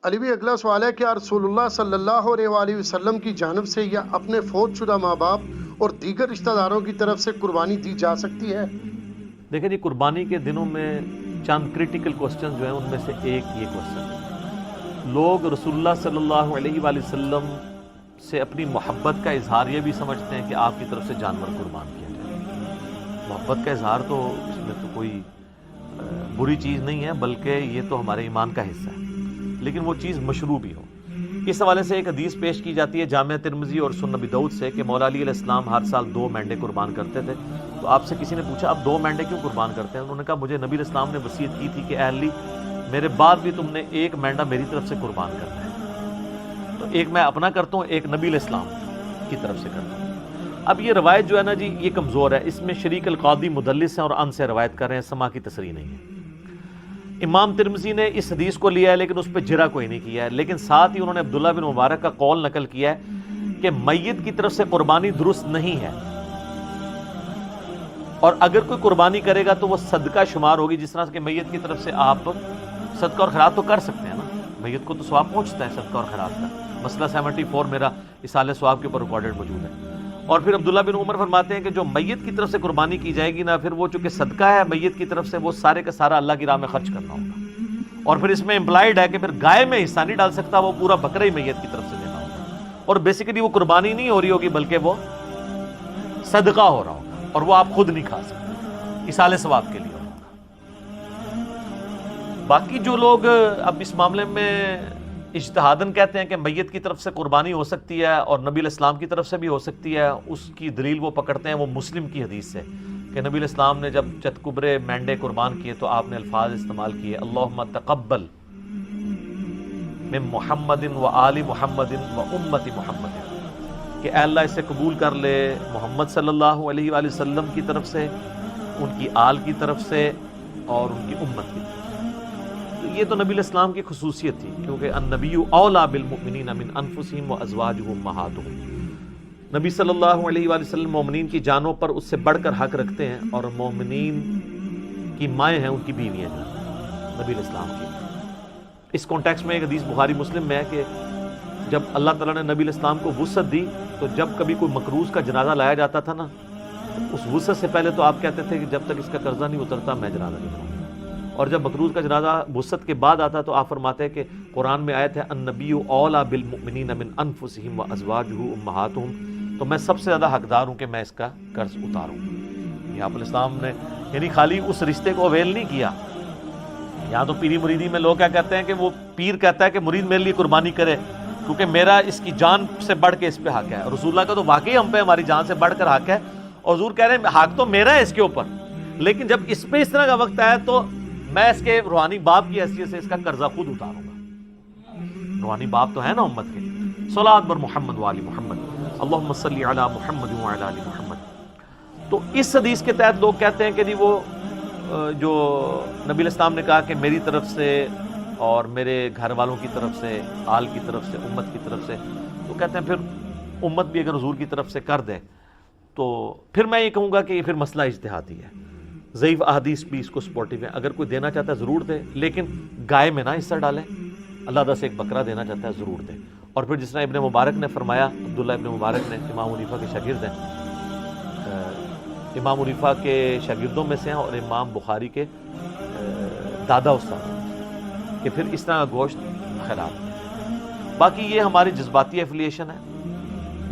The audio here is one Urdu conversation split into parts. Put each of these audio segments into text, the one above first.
علی بھی اگلا سوال ہے کہ رسول اللہ صلی اللہ علیہ وآلہ وسلم کی جانب سے یا اپنے فوت شدہ ماں باپ اور دیگر رشتہ داروں کی طرف سے قربانی دی جا سکتی ہے؟ دیکھیں جی، قربانی کے دنوں میں چند کرٹیکل کوسچن جو ہیں ان میں سے ایک یہ کوسچن، لوگ رسول اللہ صلی اللہ علیہ وآلہ وسلم سے اپنی محبت کا اظہار یہ بھی سمجھتے ہیں کہ آپ کی طرف سے جانور قربان کیا جائے۔ محبت کا اظہار تو اس میں تو کوئی بری چیز نہیں ہے، بلکہ یہ تو ہمارے ایمان کا حصہ ہے، لیکن وہ چیز مشروع بھی ہو۔ اس حوالے سے ایک حدیث پیش کی جاتی ہے جامع ترمذی اور سنن ابی داؤد سے کہ مولا علی علیہ السلام ہر سال 2 مینڈے قربان کرتے تھے۔ تو آپ سے کسی نے پوچھا اب 2 مینڈے کیوں قربان کرتے ہیں؟ انہوں نے کہا مجھے نبی علیہ السلام نے وصیت کی تھی کہ اے علی میرے بعد بھی تم نے 1 مینڈا میری طرف سے قربان کرنا ہے، تو ایک میں اپنا کرتا ہوں، ایک نبی علیہ السلام کی طرف سے کرتا ہوں۔ اب یہ روایت جو ہے نا جی، یہ کمزور ہے، اس میں شریک القاضی مدلس ہیں اور ان سے روایت کر رہے ہیں، سما کی تصریح نہیں ہے۔ امام ترمذی نے اس حدیث کو لیا ہے لیکن اس پہ جرح کوئی نہیں کیا ہے، لیکن ساتھ ہی انہوں نے عبداللہ بن مبارک کا قول نقل کیا ہے کہ میت کی طرف سے قربانی درست نہیں ہے، اور اگر کوئی قربانی کرے گا تو وہ صدقہ شمار ہوگی، جس طرح کہ میت کی طرف سے آپ صدقہ اور خیرات تو کر سکتے ہیں نا، میت کو تو ثواب پہنچتا ہے صدقہ اور خیرات کا۔ مسئلہ 74 میرا اصالہ ثواب کے اوپر ریکارڈڈ موجود ہے۔ اور پھر عبداللہ بن عمر فرماتے ہیں کہ جو میت کی طرف سے قربانی کی جائے گی نا، پھر وہ چونکہ صدقہ ہے میت کی طرف سے، وہ سارے کا سارا اللہ کی راہ میں خرچ کرنا ہوگا، اور پھر اس میں امپلائڈ ہے کہ پھر گائے میں حصہ نہیں ڈال سکتا، وہ پورا بکرا ہی میت کی طرف سے دینا ہوگا، اور بیسیکلی وہ قربانی نہیں ہو رہی ہوگی بلکہ وہ صدقہ ہو رہا ہوگا، اور وہ آپ خود نہیں کھا سکتے، اصالہ ثواب کے لیے ہوگا۔ باقی جو لوگ اب اس معاملے میں اجتہاداً کہتے ہیں کہ میت کی طرف سے قربانی ہو سکتی ہے اور نبی علیہ السلام کی طرف سے بھی ہو سکتی ہے، اس کی دلیل وہ پکڑتے ہیں وہ مسلم کی حدیث سے کہ نبی علیہ السلام نے جب چتکبرے مینڈے قربان کیے تو آپ نے الفاظ استعمال کیے، اللہم تقبل من محمد و آل محمد و امت محمد، کہ اے اللہ اسے قبول کر لے محمد صلی اللہ علیہ وآلہ وسلم کی طرف سے، ان کی آل کی طرف سے اور ان کی امت کی طرف سے۔ یہ تو نبی علیہ السلام کی خصوصیت تھی، کیونکہ النبی اولیٰ بالمؤمنین من انفسہم وازواجہ امہاتہم، نبی صلی اللہ علیہ وآلہ وسلم مومنین کی جانوں پر اس سے بڑھ کر حق رکھتے ہیں، اور مومنین کی مائیں ہیں ان کی بیویاں ہیں نبی علیہ السلام کی۔ اس کانٹیکس میں ایک حدیث بخاری مسلم میں ہے کہ جب اللہ تعالیٰ نے نبی علیہ السلام کو وسعت دی تو جب کبھی کوئی مقروض کا جنازہ لایا جاتا تھا نا، اس وسعت سے پہلے تو آپ کہتے تھے کہ جب تک اس کا قرضہ نہیں اترتا میں جنازہ نہیں پڑھوں گا، اور جب مقروض کا جنازہ وسعت کے بعد آتا تو آپ فرماتے ہیں کہ قرآن میں آیت ہے النبی اولیٰ بالمؤمنین من انفسہم وازواجہ امہاتہم، تو میں سب سے زیادہ حقدار ہوں کہ میں اس کا قرض اتاروں۔ یہ آپ علیہ السلام نے یعنی خالی اس رشتے کو اویل نہیں کیا۔ یہاں تو پیری مریدی میں لوگ کیا کہتے ہیں کہ وہ پیر کہتا ہے کہ مرید میرے لیے قربانی کرے کیونکہ میرا اس کی جان سے بڑھ کے اس پہ حق ہے، اور رسول اللہ کا تو واقعی ہم پہ ہماری جان سے بڑھ کر حق ہے، اور حضور کہہ رہے ہیں حق تو میرا ہے اس کے اوپر، لیکن جب اس پہ اس طرح کا وقت آیا تو میں اس کے روحانی باپ کی حیثیت سے اس کا قرضہ خود اتاروں گا۔ روحانی باپ تو ہے نا امت کے۔ صلاۃ بر محمد و آل محمد، اللہم صلی علی محمد و علی آل محمد۔ تو اس حدیث کے تحت لوگ کہتے ہیں کہ جی وہ جو نبی علیہ السلام نے کہا کہ میری طرف سے اور میرے گھر والوں کی طرف سے، آل کی طرف سے، امت کی طرف سے، تو کہتے ہیں پھر امت بھی اگر حضور کی طرف سے کر دے تو پھر میں یہ کہوں گا کہ یہ پھر مسئلہ اجتہادی ہے، ضعیف احادیث بھی اس کو سپورٹیو ہے، اگر کوئی دینا چاہتا ہے ضرور دے، لیکن گائے میں نہ حصہ ڈالیں، اللہ سے ایک بکرا دینا چاہتا ہے ضرور دے۔ اور پھر جس طرح ابن مبارک نے فرمایا، عبداللہ ابن مبارک نے امام حنیفہ کے شاگرد ہیں، امام حنیفہ کے شاگردوں میں سے ہیں اور امام بخاری کے دادا استاد، کہ پھر اس طرح کا گوشت خراب۔ باقی یہ ہماری جذباتی ایفیلیشن ہے۔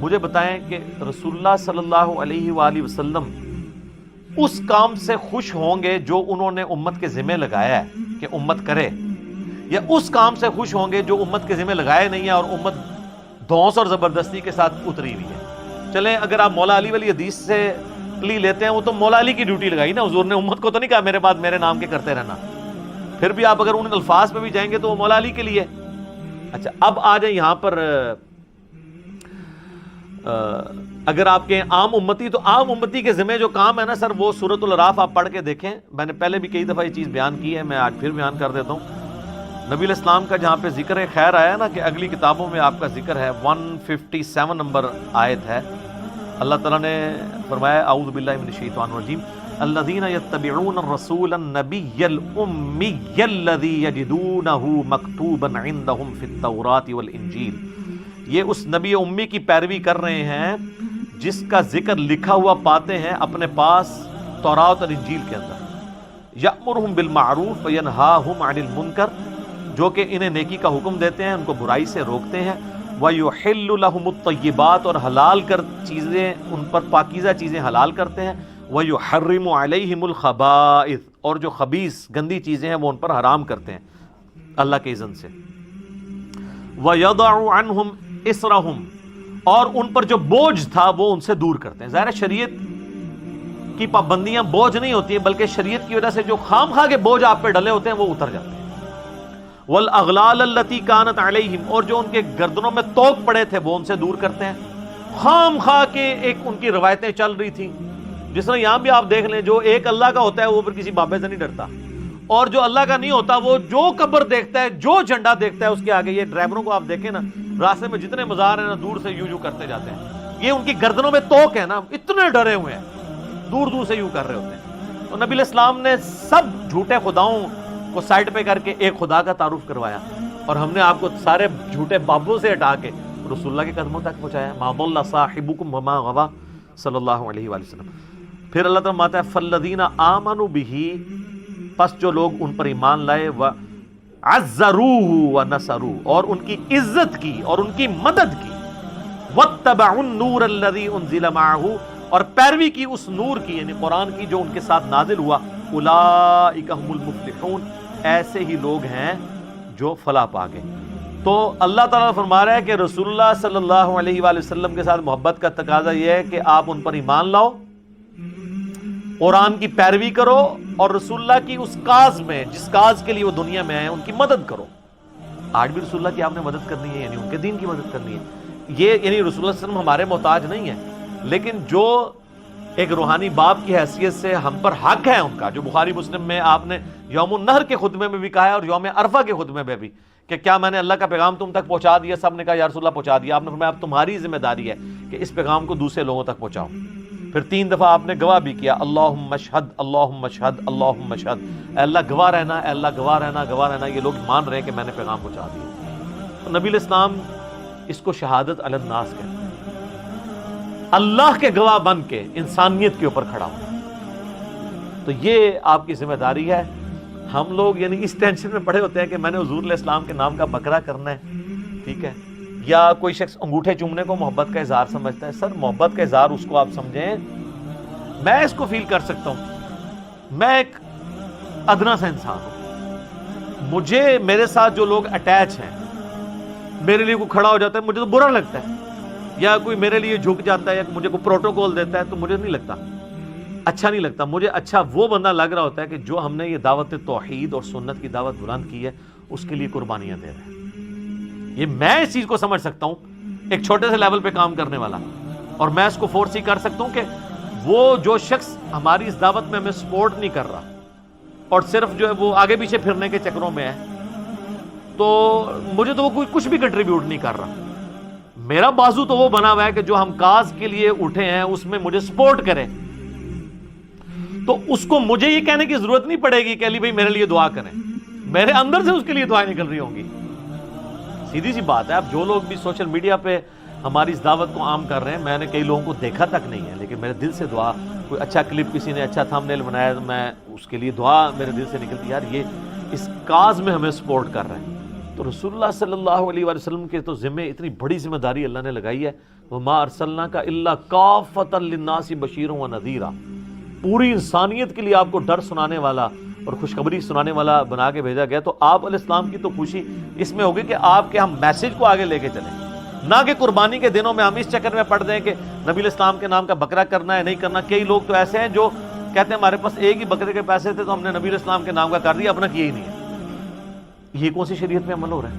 مجھے بتائیں کہ رسول اللہ صلی اللہ علیہ وآلہ وسلم اس کام سے خوش ہوں گے جو انہوں نے امت کے ذمہ لگایا ہے کہ امت کرے، یا اس کام سے خوش ہوں گے جو امت کے ذمہ لگائے نہیں ہے اور امت دھونس اور زبردستی کے ساتھ اتری ہوئی ہے؟ چلیں اگر آپ مولا علی والی حدیث سے پلی لیتے ہیں، وہ تو مولا علی کی ڈیوٹی لگائی نا، حضور نے امت کو تو نہیں کہا میرے بعد میرے نام کے کرتے رہنا، پھر بھی آپ اگر ان الفاظ پہ بھی جائیں گے تو وہ مولا علی کے لیے۔ اچھا اب آ جائیں یہاں پر، اگر آپ کے عام امتی، تو عام امتی کے ذمہ جو کام ہے نا سر، وہ سورۃ الاعراف آپ پڑھ کے دیکھیں، میں نے پہلے بھی کئی دفعہ یہ چیز بیان کی ہے، میں آج پھر بیان کر دیتا ہوں۔ نبی علیہ السلام کا جہاں پہ ذکر خیر آیا نا کہ اگلی کتابوں میں آپ کا ذکر ہے، 157 نمبر آیت ہے، اللہ تعالیٰ نے فرمایا اعوذ باللہ من الشیطان الرجیم الذین یتبعون الرسول النبی الامی الذی یجدونہ مکتوبا عندہم فی التوراۃ والانجیل، یہ اس نبی امی کی پیروی کر رہے ہیں جس کا ذکر لکھا ہوا پاتے ہیں اپنے پاس تورات اور انجیل کے اندر، یأمرہم بالمعروف وینہاہم عن المنکر، جو کہ انہیں نیکی کا حکم دیتے ہیں، ان کو برائی سے روکتے ہیں، وَيُحِلُّ لَهُمُ الطَّيِّبَاتِ، اور حلال کر چیزیں ان پر پاکیزہ چیزیں حلال کرتے ہیں، وَيُحَرِّمُ عَلَيْهِمُ الْخَبَائِثَ، اور جو خبیث گندی چیزیں ہیں وہ ان پر حرام کرتے ہیں اللہ کے اذن سے، وَيَضَعُ عَنْهُمْ إِصْرَهُمْ، اور ان پر جو بوجھ تھا وہ ان سے دور کرتے ہیں۔ ظاہر شریعت کی پابندیاں بوجھ نہیں ہوتی ہیں، بلکہ شریعت کی وجہ سے جو خام خواہ کے بوجھ آپ پہ ڈلے ہوتے ہیں وہ اتر جاتے ہیں۔ والاغلال التي كانت عليهم، اور جو ان کے گردنوں میں توق پڑے تھے وہ ان سے دور کرتے ہیں۔ خام خواہ کے ایک ان کی روایتیں چل رہی تھیں، جس طرح یہاں بھی آپ دیکھ لیں، جو ایک اللہ کا ہوتا ہے وہ پھر کسی بابے سے نہیں ڈرتا، اور جو اللہ کا نہیں ہوتا وہ جو قبر دیکھتا ہے، جو جھنڈا دیکھتا ہے اس کے آگے، یہ ڈرائیوروں کو آپ دیکھیں نا، راستے میں جتنے مزار ہیں نا دور سے یوں کرتے جاتے ہیں، یہ ان کی گردنوں میں توق ہے نا، اتنے ڈرے ہوئے ہیں، دور دور سے یوں کر رہے ہوتے ہیں۔ تو نبی الاسلام نے سب جھوٹے خداؤں کو سائڈ پہ کر کے ایک خدا کا تعارف کروایا، اور ہم نے آپ کو سارے جھوٹے بابوں سے ہٹا کے رسول اللہ کے قدموں تک پہنچایا۔ ما ضل صاحبکم وما غوی صلی اللہ علیہ وآلہ وسلم۔ پھر اللہ تعالیٰ فرماتا ہے فالذین آمنوا بہ، پس جو لوگ ان پر ایمان لائے، وعزروہ ونصروہ، اور ان کی عزت کی اور ان کی مدد کی، واتبعوا النور الذی انزل معہ، اور پیروی کی اس نور کی یعنی قرآن کی جو ان کے ساتھ نازل ہوا، اولئک هم المفلحون، ایسے ہی لوگ ہیں جو فلاح پا گئے۔ تو اللہ تعالیٰ فرما رہا ہے کہ رسول اللہ صلی اللہ علیہ وآلہ وسلم کے ساتھ محبت کا تقاضا یہ ہے کہ آپ ان پر ایمان لاؤ، قرآن کی پیروی کرو، اور رسول اللہ کی اس کاز میں جس کاز کے لیے وہ دنیا میں آئے ان کی مدد کرو۔ آج بھی رسول اللہ کی آپ نے مدد کرنی ہے، یعنی ان کے دین کی مدد کرنی ہے۔ یہ یعنی رسول اللہ صلی اللہ علیہ وسلم ہمارے محتاج نہیں ہے، لیکن جو ایک روحانی باپ کی حیثیت سے ہم پر حق ہے ان کا، جو بخاری مسلم میں آپ نے یوم النحر کے خطبے میں بھی کہا ہے اور یوم عرفہ کے خطبے میں بھی، کہ کیا میں نے اللہ کا پیغام تم تک پہنچا دیا؟ سب نے کہا یا رسول اللہ پہنچا دیا۔ آپ نے فرمایا اب تمہاری ذمہ داری ہے کہ اس پیغام کو دوسرے لوگوں تک پہنچاؤ۔ پھر 3 دفعہ آپ نے گواہ بھی کیا، اللہم اشہد اللہم اشہد اللہم اشہد، اے اللہ گواہ رہنا، اے اللہ گواہ رہنا، گواہ رہنا، یہ لوگ مان رہے ہیں کہ میں نے پیغام پہنچا دیا۔ تو نبی الاسلام اس کو شہادت علی الناس کہتے ہیں، اللہ کے گواہ بن کے انسانیت کے اوپر کھڑا ہو۔ تو یہ آپ کی ذمہ داری ہے۔ ہم لوگ یعنی اس ٹینشن میں پڑے ہوتے ہیں کہ میں نے حضور علیہ السلام کے نام کا بکرا کرنا ہے، ٹھیک ہے، یا کوئی شخص انگوٹھے چومنے کو محبت کا اظہار سمجھتا ہے۔ سر محبت کا اظہار اس کو آپ سمجھیں، میں اس کو فیل کر سکتا ہوں، میں ایک ادنا سا انسان ہوں، مجھے میرے ساتھ جو لوگ اٹیچ ہیں، میرے لیے کوئی کھڑا ہو جاتا ہے مجھے تو برا لگتا ہے، یا کوئی میرے لیے جھک جاتا ہے یا مجھے کوئی پروٹوکول دیتا ہے تو مجھے نہیں لگتا، اچھا نہیں لگتا۔ مجھے اچھا وہ بندہ لگ رہا ہوتا ہے کہ جو ہم نے یہ دعوت توحید اور سنت کی دعوت بلند کی ہے اس کے لیے قربانیاں دے رہے ہیں۔ یہ میں اس چیز کو سمجھ سکتا ہوں، ایک چھوٹے سے لیول پہ کام کرنے والا، اور میں اس کو فورس ہی کر سکتا ہوں کہ وہ جو شخص ہماری اس دعوت میں ہمیں سپورٹ نہیں کر رہا اور صرف جو ہے وہ آگے پیچھے پھرنے کے چکروں میں ہے، تو مجھے تو وہ کوئی کچھ بھی کنٹریبیوٹ نہیں کر رہا۔ میرا بازو تو وہ بنا ہوا ہے کہ جو ہم کاز کے لیے اٹھے ہیں اس میں مجھے سپورٹ کرے، تو اس کو مجھے یہ کہنے کی ضرورت نہیں پڑے گی کہ علی بھائی میرے لیے دعا کریں، میرے اندر سے اس کے لیے دعائیں نکل رہی ہوں گی۔ سیدھی سی بات ہے۔ اب جو لوگ بھی سوشل میڈیا پہ ہماری اس دعوت کو عام کر رہے ہیں، میں نے کئی لوگوں کو دیکھا تک نہیں ہے، لیکن میرے دل سے دعا، کوئی اچھا کلپ کسی نے اچھا تھمبنیل بنایا، میں اس کے لیے دعا میرے دل سے نکلتی، یار یہ اس کاز میں ہمیں سپورٹ کر رہے ہیں۔ تو رسول اللہ صلی اللہ علیہ وآلہ وسلم کے تو ذمہ اتنی بڑی ذمہ داری اللہ نے لگائی ہے، وَمَا أَرْسَلْنَاكَ إِلَّا كَافَّةً لِلنَّاسِ بَشِيرًا وَنَذِيرًا، پوری انسانیت کے لیے آپ کو ڈر سنانے والا اور خوشخبری سنانے والا بنا کے بھیجا گیا۔ تو آپ علیہ السلام کی تو خوشی اس میں ہوگی کہ آپ کے ہم میسج کو آگے لے کے چلیں، نہ کہ قربانی کے دنوں میں ہم اس چکر میں پڑ دیں کہ نبی علیہ السلام کے نام کا بکرا کرنا ہے نہیں کرنا۔ کئی لوگ تو ایسے ہیں جو کہتے ہیں ہمارے پاس ایک ہی بکرے کے پیسے تھے تو ہم نے نبی علیہ السلام کے نام کا کر دیا، اپنا کیا ہی نہیں ہے۔ یہ کون سی شریعت میں عمل ہو رہا ہے؟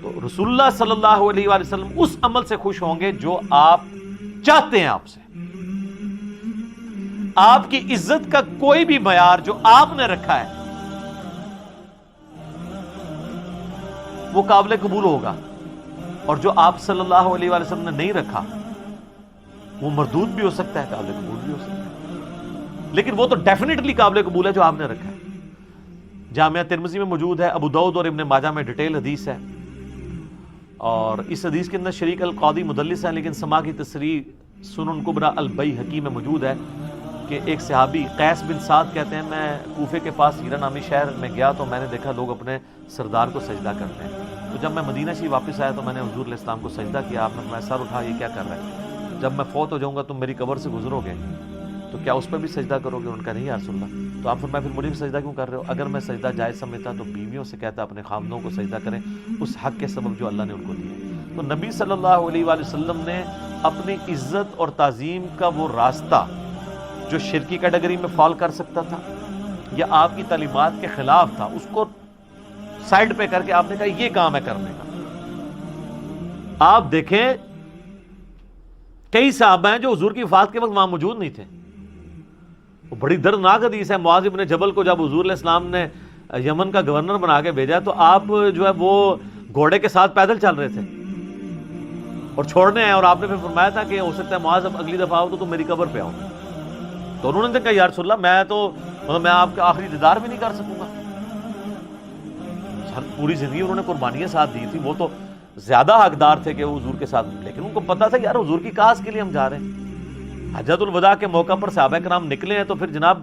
تو رسول اللہ صلی اللہ علیہ وآلہ وسلم اس عمل سے خوش ہوں گے جو آپ چاہتے ہیں آپ سے۔ آپ کی عزت کا کوئی بھی معیار جو آپ نے رکھا ہے وہ قابل قبول ہوگا، اور جو آپ صلی اللہ علیہ وآلہ وسلم نے نہیں رکھا وہ مردود بھی ہو سکتا ہے، قابل قبول بھی ہو سکتا ہے۔ لیکن وہ تو ڈیفینیٹلی قابل قبول ہے جو آپ نے رکھا ہے. جامعہ ترمذی میں موجود ہے, ابو داؤد اور ابن ماجہ میں ڈیٹیل حدیث ہے, اور اس حدیث کے اندر شریک القاضی مدلس ہے, لیکن سما کی تصریح سنن کبریٰ البیہقی میں موجود ہے کہ ایک صحابی قیس بن سعد کہتے ہیں میں کوفے کے پاس ہیرا نامی شہر میں گیا تو میں نے دیکھا لوگ اپنے سردار کو سجدہ کرتے ہیں. تو جب میں مدینہ سے واپس آیا تو میں نے حضور علیہ السلام کو سجدہ کیا. آپ نے فرمایا سر اٹھا, یہ کیا کر رہا ہے؟ جب میں فوت ہو جاؤں گا تم میری قبر سے گزرو گے تو کیا اس پہ بھی سجدہ کرو گے؟ ان کا نہیں یا رسول اللہ. تو آپ فرمایا پھر مجھے بھی سجدہ کیوں کر رہے ہو؟ اگر میں سجدہ جائز سمجھتا تو بیویوں سے کہتا اپنے خامدوں کو سجدہ کریں اس حق کے سبب جو اللہ نے ان کو دیا. تو نبی صلی اللہ علیہ وآلہ وسلم نے اپنی عزت اور تعظیم کا وہ راستہ جو شرکی کیٹیگری میں فال کر سکتا تھا یا آپ کی تعلیمات کے خلاف تھا, اس کو سائڈ پہ کر کے آپ نے کہا یہ کام ہے کرنے کا. آپ دیکھیں کئی صحابہ ہیں جو حضور کی وفات کے وقت وہاں موجود نہیں تھے. وہ بڑی دردناک حدیث ہے. معاذ بن جبل کو جب حضور علیہ السلام نے یمن کا گورنر بنا کے بھیجا تو آپ جو ہے وہ گھوڑے کے ساتھ پیدل چل رہے تھے اور چھوڑنے آئے, اور آپ نے پھر فرمایا تھا کہ ہو سکتا ہے معاذ اب اگلی دفعہ آؤ تو تم میری قبر پہ آؤ. تو انہوں نے کہا یا رسول اللہ میں تو میں آپ کا آخری دیدار بھی نہیں کر سکوں گا. پوری زندگی انہوں نے قربانیاں ساتھ دی تھی, وہ تو زیادہ حقدار تھے کہ وہ حضور کے ساتھ, لیکن ان کو پتا تھا یار حضور کی کاز کے لیے ہم جا رہے ہیں. حجۃ الوداع کے موقع پر صحابہ کرام نکلے ہیں تو پھر جناب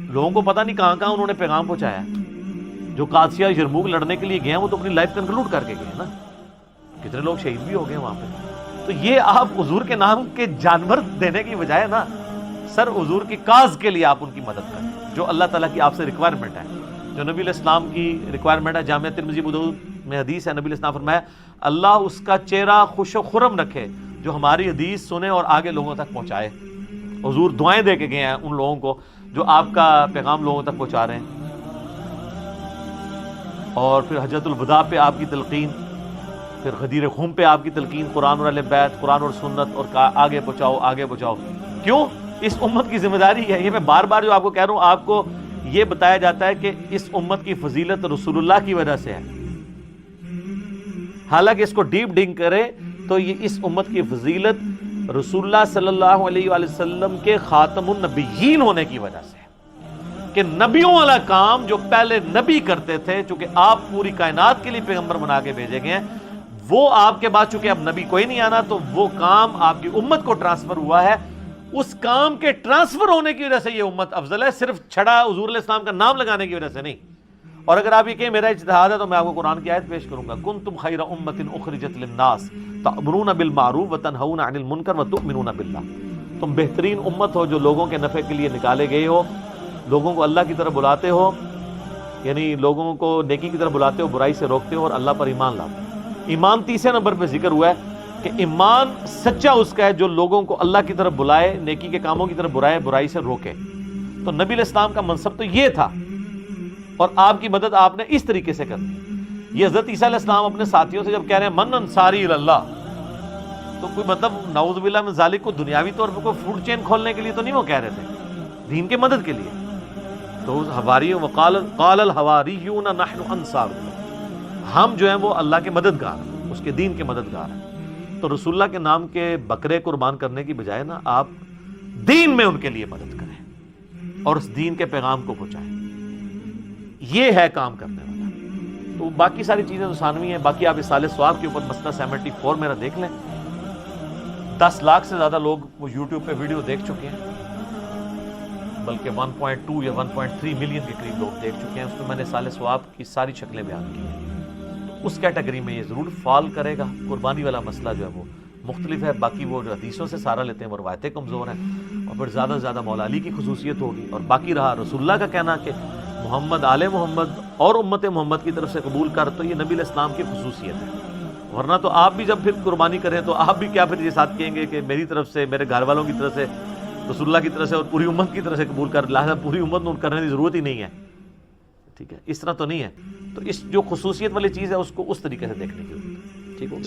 لوگوں کو پتہ نہیں کہاں کہاں انہوں نے پیغام پہنچایا. جو قادسیہ یرموک لڑنے کے لیے گئے ہیں وہ تو اپنی لائف کنکلوڈ کر کے گئے ہیں نا, کتنے لوگ شہید بھی ہو گئے وہاں پہ. تو یہ آپ حضور کے نام کے جانور دینے کی بجائے نا سر حضور کی کاز کے لیے آپ ان کی مدد کریں جو اللہ تعالیٰ کی آپ سے ریکوائرمنٹ ہے, جو نبی علیہ السلام کی ریکوائرمنٹ ہے. جامعہ ترمذی ابو داؤد میں حدیث ہے, نبی علیہ السلام فرمایا اللہ اس کا چہرہ خوش و خرم رکھے جو ہماری حدیث سنے اور آگے لوگوں تک پہنچائے. حضور دعائیں دے کے گئے ہیں ان لوگوں کو جو آپ کا پیغام لوگوں تک پہنچا رہے ہیں. اور پھر حجۃ الوداع پہ آپ کی تلقین, پھر غدیر خم پہ آپ کی تلقین, قرآن اور اہل بیت, قرآن اور سنت, اور آگے پہنچاؤ آگے پہنچاؤ. کیوں؟ اس امت کی ذمہ داری ہے. یہ میں بار بار جو آپ کو کہہ رہا ہوں, آپ کو یہ بتایا جاتا ہے کہ اس امت کی فضیلت رسول اللہ کی وجہ سے ہے. حالانکہ اس کو ڈیپ ڈنگ کرے تو یہ اس امت کی فضیلت رسول اللہ صلی اللہ علیہ وآلہ وسلم کے خاتم النبیین ہونے کی وجہ سے ہے کہ نبیوں والا کام جو پہلے نبی کرتے تھے, چونکہ آپ پوری کائنات کے لیے پیغمبر بنا کے بھیجے گئے ہیں, وہ آپ کے بعد چونکہ اب نبی کوئی نہیں آنا تو وہ کام آپ کی امت کو ٹرانسفر ہوا ہے. اس کام کے ٹرانسفر ہونے کی وجہ سے یہ امت افضل ہے, صرف چھڑا حضور علیہ السلام کا نام لگانے کی وجہ سے نہیں. اور اگر آپ یہ کہیں میرا اجتہاد ہے تو میں آپ کو قرآن کی آیت پیش کروں گا, کنتم خیر امۃ اخرجت للناس تأمرون بالمعروف وتنہون عن المنکر وتؤمنون باللہ. تم بہترین امت ہو جو لوگوں کے نفع کے لیے نکالے گئے ہو, لوگوں کو اللہ کی طرف بلاتے ہو, یعنی لوگوں کو نیکی کی طرف بلاتے ہو, برائی سے روکتے ہو, اور اللہ پر ایمان لاتے ہو. ایمان تیسرے نمبر پہ ذکر ہوا ہے کہ ایمان سچا اس کا ہے جو لوگوں کو اللہ کی طرف بلائے, نیکی کے کاموں کی طرف بلائے, برائی سے روکے. تو نبی علیہ السلام کا منصب تو یہ تھا, اور آپ کی مدد آپ نے اس طریقے سے کرنی. یہ حضرت عیسیٰ علیہ السلام اپنے ساتھیوں سے جب کہہ رہے ہیں من انصاری اللہ, تو کوئی مطلب نعوذ باللہ من ذالک کو دنیاوی طور پر کوئی فوڈ چین کھولنے کے لیے تو نہیں وہ کہہ رہے تھے, دین کے مدد کے لیے. تو حواریوں قال الحواریون نحن انصار اللہ, ہم جو ہیں وہ اللہ کے مددگار, اس کے دین کے مددگار ہیں. تو رسول اللہ کے نام کے بکرے قربان کرنے کی بجائے نا آپ دین میں ان کے لیے مدد کریں اور اس دین کے پیغام کو پہنچائیں. یہ ہے کام کرنے والا. تو باقی ساری چیزیں تو ثانوی ہیں. باقی آپ اصالہ ثواب کے اوپر مسئلہ 74 میرا دیکھ لیں. 10 لاکھ سے زیادہ لوگ وہ یوٹیوب پہ ویڈیو دیکھ چکے ہیں, بلکہ 1.2 یا 1.3 ملین کے قریب لوگ دیکھ چکے ہیں. اس میں میں نے اصالہ ثواب کی ساری شکلیں بیان کی ہیں. اس کیٹیگری میں یہ ضرور فال کرے گا. قربانی والا مسئلہ جو ہے وہ مختلف ہے. باقی وہ جو حدیثوں سے سارا لیتے ہیں وہ روایتیں کمزور ہیں, اور پھر زیادہ سے زیادہ مولا علی کی خصوصیت ہوگی. اور باقی رہا رسول اللہ کا کہنا کہ محمد آل محمد اور امت محمد کی طرف سے قبول کر, تو یہ نبی علیہ السلام کی خصوصیت ہے. ورنہ تو آپ بھی جب پھر قربانی کریں تو آپ بھی کیا پھر یہ ساتھ کہیں گے کہ میری طرف سے, میرے گھر والوں کی طرف سے, رسول اللہ کی طرف سے اور پوری امت کی طرف سے قبول کر, لہٰذا پوری امت میں کرنے کی ضرورت ہی نہیں ہے. ٹھیک ہے, اس طرح تو نہیں ہے. تو اس جو خصوصیت والی چیز ہے اس کو اس طریقے سے دیکھنے کی ضرورت ہے. ٹھیک ہو.